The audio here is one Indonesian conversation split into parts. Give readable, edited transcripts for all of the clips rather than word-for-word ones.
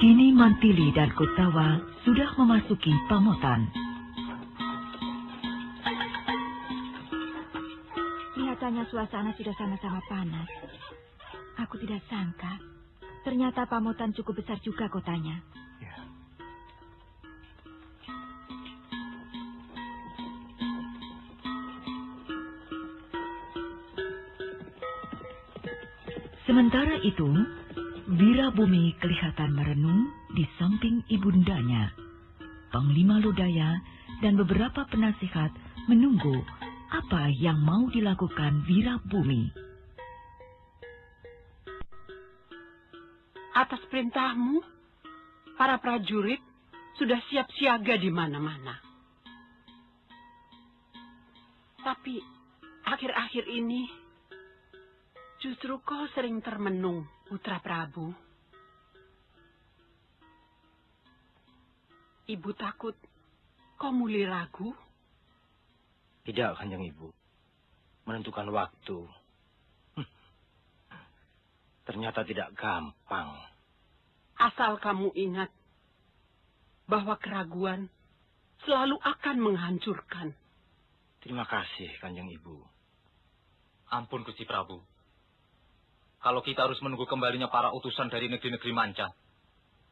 Kini Mantili dan Kotawa sudah memasuki Pamotan. Kelihatannya suasana sudah sama-sama panas. Aku tidak sangka, ternyata Pamotan cukup besar juga kotanya. Ya. Sementara itu, Wirabumi kelihatan merenung di samping ibundanya. Panglima Lodaya dan beberapa penasihat menunggu apa yang mau dilakukan Wirabumi. Atas perintahmu, para prajurit sudah siap siaga di mana-mana. Tapi akhir-akhir ini justru kau sering termenung, Putra Prabu. Ibu takut kau mulai ragu. Tidak, Kanjeng Ibu. Menentukan waktu. Ternyata tidak gampang. Asal kamu ingat bahwa keraguan selalu akan menghancurkan. Terima kasih, Kanjeng Ibu. Ampun, Gusti Prabu. Kalau kita harus menunggu kembalinya para utusan dari negeri-negeri manca,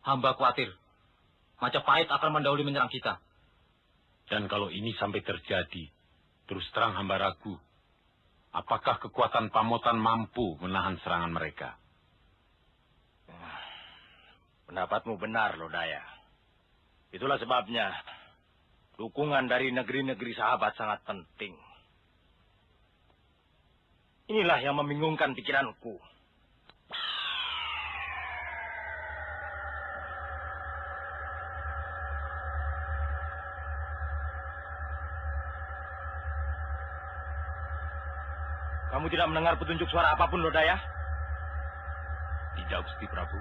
hamba khawatir Majapahit akan mendahului menyerang kita. Dan kalau ini sampai terjadi, terus terang hamba ragu, apakah kekuatan Pamotan mampu menahan serangan mereka? Pendapatmu benar, Lodaya. Itulah sebabnya dukungan dari negeri-negeri sahabat sangat penting. Inilah yang membingungkan pikiranku. Kamu tidak mendengar petunjuk suara apapun, Lodaya? Tidak, Gusti Prabu.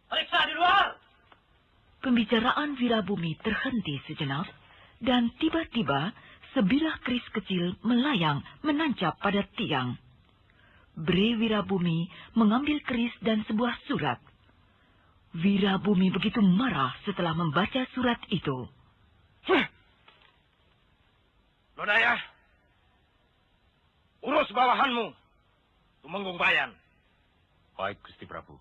Periksa di luar! Pembicaraan Wirabumi terhenti sejenak dan tiba-tiba sebilah keris kecil melayang menancap pada tiang. Bre Wirabumi mengambil keris dan sebuah surat. Wirabumi begitu marah setelah membaca surat itu. Lodaya, urus bawahanmu, Tumenggung Bayan. Baik, Gusti Prabu.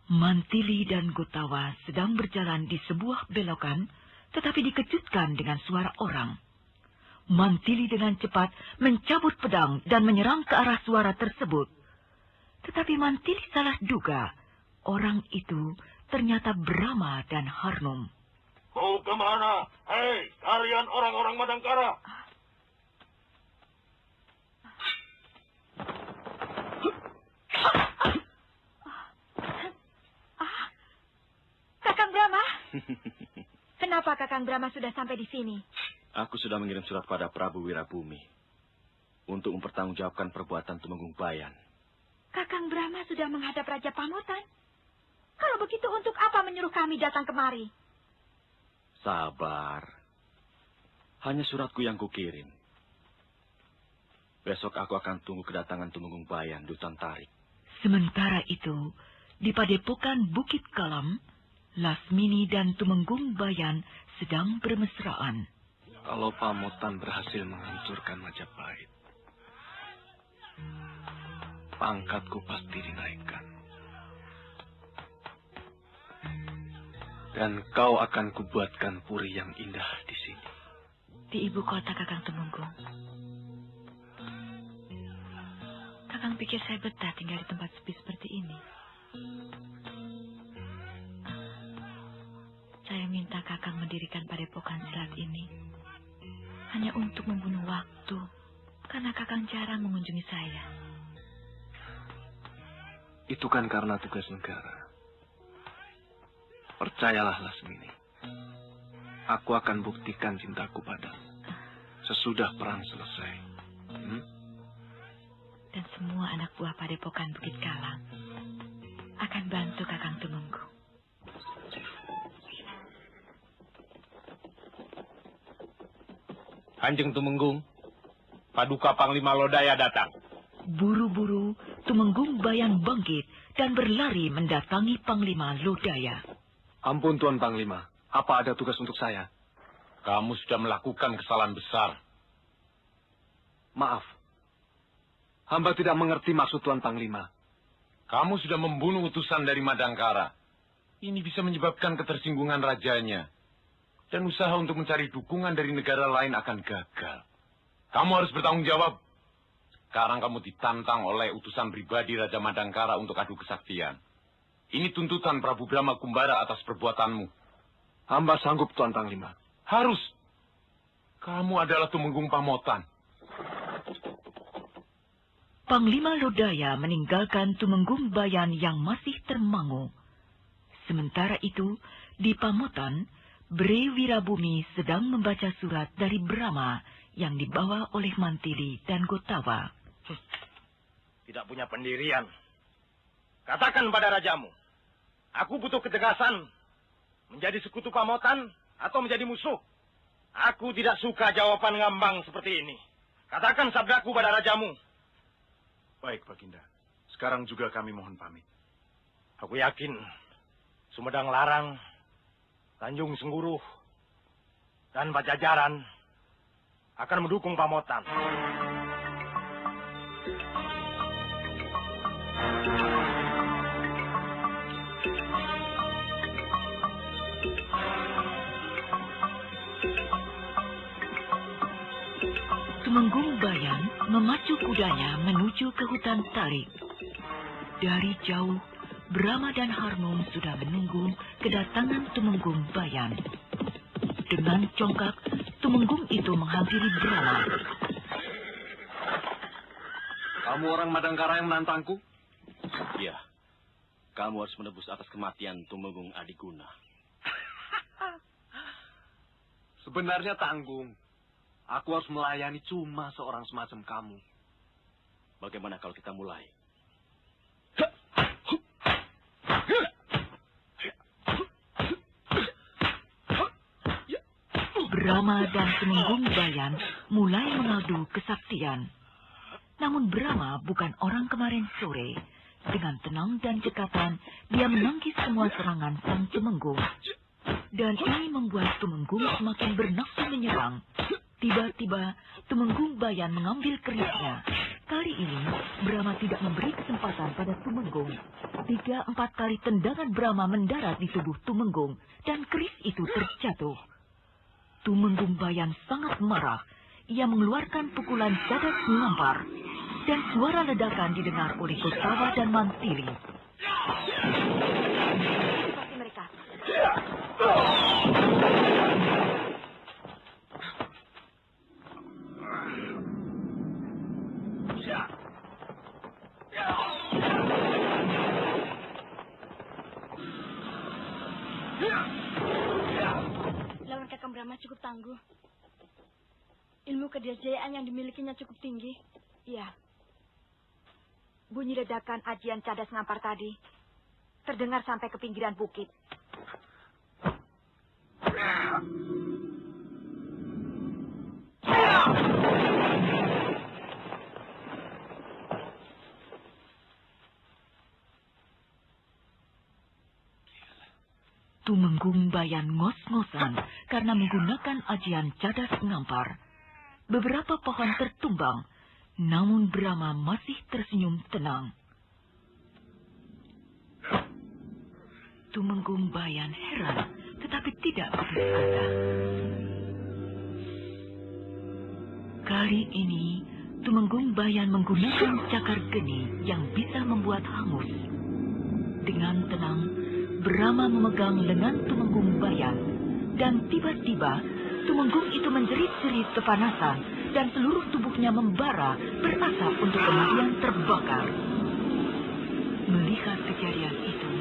Mantili dan Gotawa sedang berjalan di sebuah belokan, tetapi dikejutkan dengan suara orang. Mantili dengan cepat mencabut pedang dan menyerang ke arah suara tersebut. Tetapi Mantili salah duga. Orang itu ternyata Brahma dan Harnum. Mau kemana? Hei, kalian orang-orang Madangkara. Kakang Brahma? Kenapa Kakang Brahma sudah sampai di sini? Aku sudah mengirim surat pada Prabu Wirabumi untuk mempertanggungjawabkan perbuatan Tumenggung Bayan. Kakang Brahma sudah menghadap Raja Pamotan. Kalau begitu untuk apa menyuruh kami datang kemari? Sabar. Hanya suratku yang kukirim. Besok aku akan tunggu kedatangan Tumenggung Bayan di hutan tarik. Sementara itu, di padepokan Bukit Kalam, Lasmini dan Tumenggung Bayan sedang bermesraan. Kalau Pamotan berhasil menghancurkan Majapahit, pangkatku pasti dinaikkan. Dan kau akan kubuatkan puri yang indah di sini. Di ibu kota, Kakang Tumenggung. Kakang pikir saya betah tinggal di tempat sepi seperti ini. Saya minta Kakang mendirikan padepokan silat ini hanya untuk membunuh waktu, karena Kakang jarang mengunjungi saya. Itu kan karena tugas negara. Percayalah, Lasmini. Aku akan buktikan cintaku padamu sesudah perang selesai. Dan semua anak buah padepokan Bukit Kalam akan bantu Kakang Tumenggung. Kanjeng Tumenggung, Paduka Panglima Lodaya datang. Buru-buru, Tumenggung Bayan bangkit dan berlari mendatangi Panglima Lodaya. Ampun Tuan Panglima, apa ada tugas untuk saya? Kamu sudah melakukan kesalahan besar. Maaf, hamba tidak mengerti maksud Tuan Panglima. Kamu sudah membunuh utusan dari Madangkara. Ini bisa menyebabkan ketersinggungan rajanya. Dan usaha untuk mencari dukungan dari negara lain akan gagal. Kamu harus bertanggung jawab. Sekarang kamu ditantang oleh utusan pribadi Raja Madangkara untuk adu kesaktian. Ini tuntutan Prabu Brahma Kumbara atas perbuatanmu. Hamba sanggup Tuan Panglima. Harus. Kamu adalah Tumenggung Pamotan. Panglima Lodaya meninggalkan Tumenggung Bayan yang masih termangu. Sementara itu, di Pamotan, Bre Wirabumi sedang membaca surat dari Brahma yang dibawa oleh Mantili dan Gotawa. Tidak punya pendirian. Katakan pada rajamu, aku butuh ketegasan. Menjadi sekutu Pamotan atau menjadi musuh. Aku tidak suka jawaban ngambang seperti ini. Katakan sabdaku pada rajamu. Baik, Baginda. Sekarang juga kami mohon pamit. Aku yakin Sumedang Larang, Tanjung Sengguruh, dan Pajajaran akan mendukung Pamotan. Tumenggung Bayan memacu kudanya menuju ke hutan tarik. Dari jauh, Brahma dan Harnum sudah menunggu kedatangan Tumenggung Bayan. Dengan congkak, Tumenggung itu menghampiri Brahma. Kamu orang Madangkara yang menantangku? Iya. Kamu harus menebus atas kematian Tumenggung Adiguna. Sebenarnya tanggung. Aku harus melayani cuma seorang semacam kamu. Bagaimana kalau kita mulai? Brahma dan Tumenggung Bayan mulai mengadu kesaktian. Namun Brahma bukan orang kemarin sore. Dengan tenang dan cekatan, dia menangkis semua serangan sang Tumenggung. Dan ini membuat Tumenggung semakin bernafsu menyerang. Tiba-tiba, Tumenggung Bayan mengambil kerisnya. Kali ini, Brahma tidak memberi kesempatan pada Tumenggung. 3-4 kali tendangan Brahma mendarat di tubuh Tumenggung, dan keris itu terjatuh. Tumenggung Bayan sangat marah. Ia mengeluarkan pukulan cadas ngampar, dan suara ledakan didengar oleh Gotawa dan Mantili. Seperti mereka. Lawan Kakang Brahma cukup tangguh. Ilmu kedajayaan yang dimilikinya cukup tinggi. Iya. Bunyi ledakan ajian cadas ngampar tadi terdengar sampai ke pinggiran bukit. Tumenggung Bayan ngos-ngosan karena menggunakan ajian cadas ngampar. Beberapa pohon tertumbang, namun Brahma masih tersenyum tenang. Tumenggung Bayan heran, tetapi tidak putus asa. Kali ini, Tumenggung Bayan menggunakan cakar geni yang bisa membuat hangus. Dengan tenang, Brahma memegang lengan Tumenggung Bayan, dan tiba-tiba Tumenggung itu menjerit-jerit kepanasan, dan seluruh tubuhnya membara, berasap untuk kemudian terbakar. Melihat kejadian itu,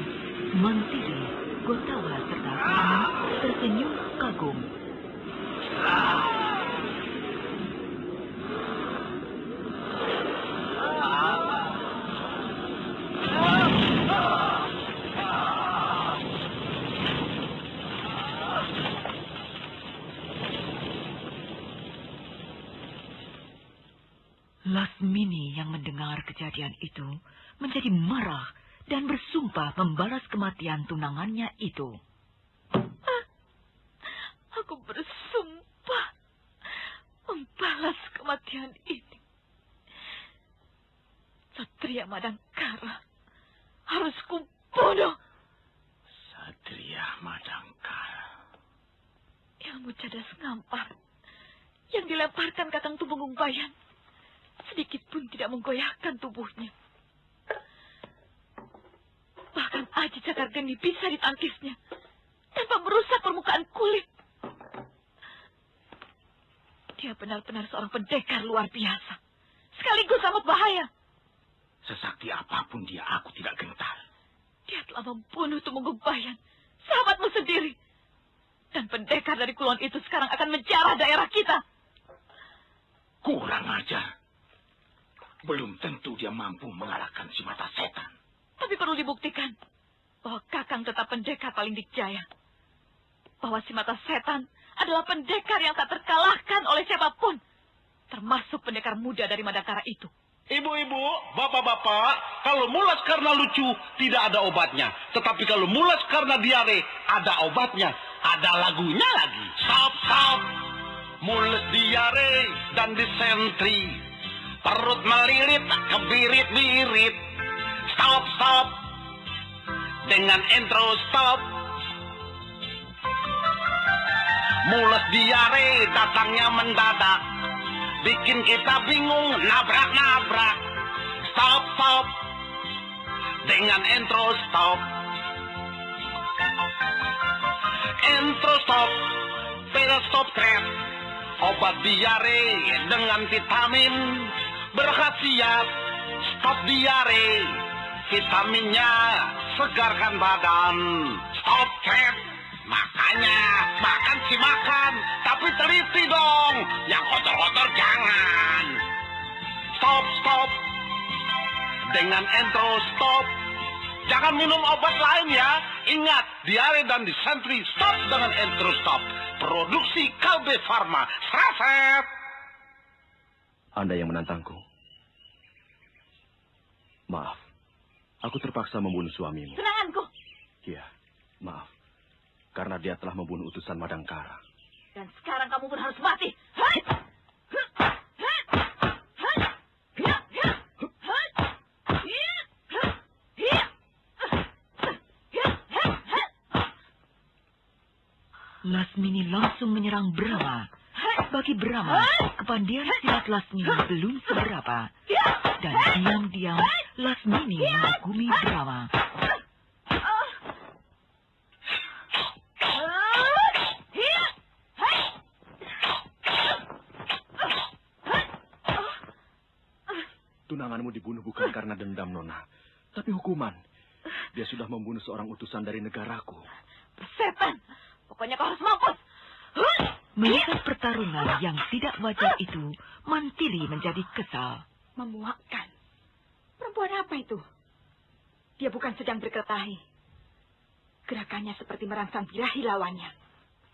Mantili, Gotawa, serta Brahma tersenyum kagum. Lasmini yang mendengar kejadian itu menjadi marah dan bersumpah membalas kematian tunangannya itu. Aku bersumpah membalas kematian ini. Satria Madangkara harus kubunuh. Satria Madangkara. Ilmu cadas ngampar yang dilemparkan Kakang Tumenggung Bayan sedikit pun tidak menggoyahkan tubuhnya. Bahkan Aji Cakar Geni bisa ditangkisnya tanpa merusak permukaan kulit. Dia benar-benar seorang pendekar luar biasa. Sekaligus sangat bahaya. Sesakti apapun dia, aku tidak gentar. Dia telah membunuh Tumenggung Bayan, sahabatmu sendiri. Dan pendekar dari Kulon itu sekarang akan menjarah daerah kita. Kurang ajar. Belum tentu dia mampu mengalahkan si mata setan. Tapi perlu dibuktikan bahwa Kakang tetap pendekar paling dikjaya. Bahwa si mata setan adalah pendekar yang tak terkalahkan oleh siapapun. Termasuk pendekar muda dari Madangkara itu. Ibu-ibu, bapak-bapak, kalau mulas karena lucu, tidak ada obatnya. Tetapi kalau mulas karena diare, ada obatnya. Ada lagunya lagi. Stop, stop. Mules, diare, dan disentri. Perut melilit, kebirit-birit. Stop, stop. Dengan intro stop. Mules, diare, datangnya mendadak. Bikin kita bingung, nabrak-nabrak. Stop, stop. Dengan intro stop. Intro stop. Pil stop trap. Obat diare dengan vitamin berkhasiat. Stop diare. Vitaminnya segarkan badan. Stop trap. Makanya makan sih makan, tapi teliti dong. Yang kotor-kotor jangan. Stop, stop. Dengan intro stop. Jangan minum obat lain ya. Ingat, diare dan disentri stop dengan intro stop. Produksi Kalbe Farma. Saset. Anda yang menantangku. Maaf, aku terpaksa membunuh suamimu. Tunanganku. Iya, maaf. Karena dia telah membunuh utusan Madangkara. Dan sekarang kamu pun harus mati. Lasmini langsung menyerang Brahma. Bagi Brahma, kepandaian silat Lasmini belum seberapa. Dan diam-diam Lasmini mengagumi Brahma. Tunanganmu dibunuh bukan karena dendam, Nona. Tapi hukuman. Dia sudah membunuh seorang utusan dari negaraku. Setan! Pokoknya kau harus mampus. Melihat pertarungan yang tidak wajar itu, Mantili menjadi kesal. Memuakkan. Perempuan apa itu? Dia bukan sedang berkelahi. Gerakannya seperti merangsang birahi lawannya.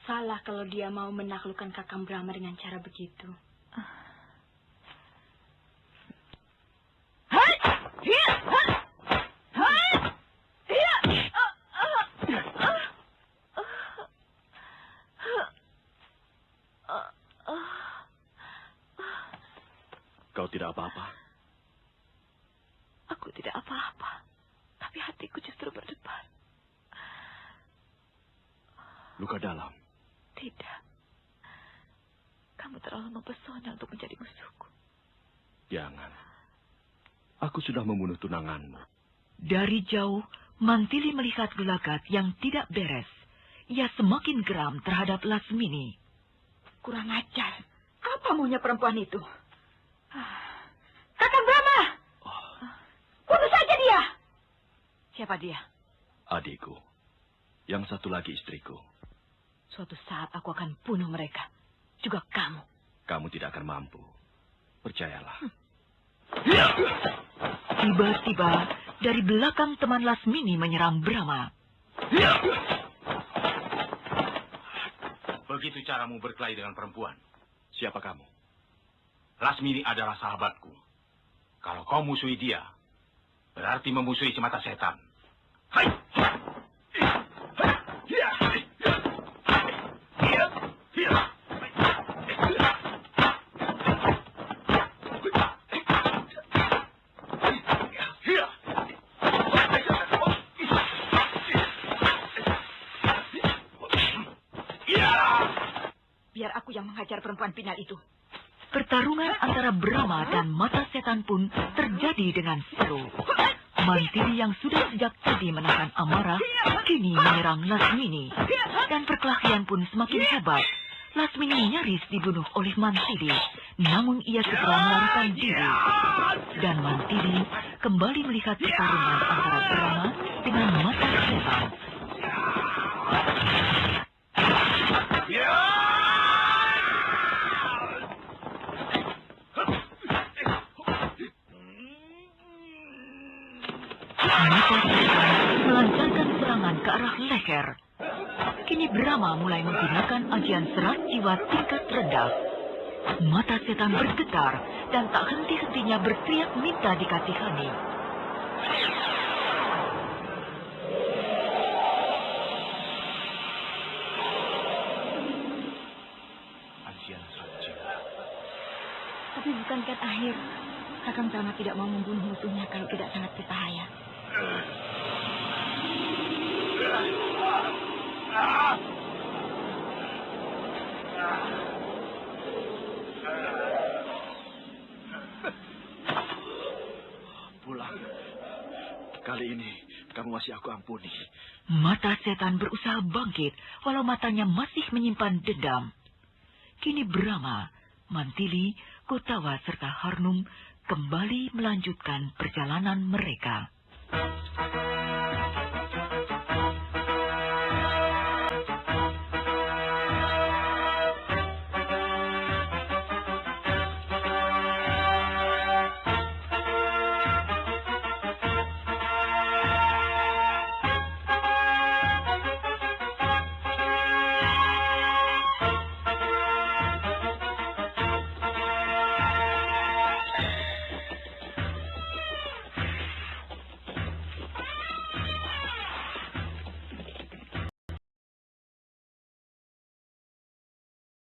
Salah kalau dia mau menaklukkan Kakang Brahma dengan cara begitu. Kau tidak apa-apa? Aku tidak apa-apa. Tapi hatiku justru berdebar. Luka dalam? Tidak. Kamu terlalu mempesona untuk menjadi musuhku. Jangan. Aku sudah membunuh tunanganmu. Dari jauh, Mantili melihat gelagat yang tidak beres. Ia semakin geram terhadap Lasmini. Kurang ajar. Apa maunya perempuan itu? Kakang Brahma! Bunuh saja dia! Siapa dia? Adikku. Yang satu lagi istriku. Suatu saat aku akan bunuh mereka. Juga kamu. Kamu tidak akan mampu. Percayalah. Tiba-tiba, dari belakang teman Lasmini menyerang Brahma. Begitu caramu berkelahi dengan perempuan. Siapa kamu? Lasmini adalah sahabatku. Kalau kau musuhi dia, berarti memusuhi si mata setan. Biar aku yang menghajar perempuan pinal itu. Pertarungan antara Brahma dan mata setan pun terjadi dengan seru. Mantili yang sudah sejak tadi menahan amarah, kini menyerang Lasmini. Dan perkelahian pun semakin hebat. Lasmini nyaris dibunuh oleh Mantili, namun ia segera melarikan diri. Dan Mantili kembali melihat pertarungan antara Brahma dengan mata setan. Mata setan melancarkan serangan ke arah leher. Kini Brahma mulai menggunakan ajian serat jiwa tingkat rendah. Mata setan bergetar dan tak henti-hentinya berteriak minta dikasihani. Ajian serat jiwa. Tapi bukankah akhir Kakang Tama tidak mau membunuh musuhnya kalau tidak sangat berbahaya? Pulang. Kali ini kamu masih aku ampuni. Mata setan berusaha bangkit walau matanya masih menyimpan dendam. Kini Brahma, Mantili, Kotawa serta Harnum kembali melanjutkan perjalanan mereka.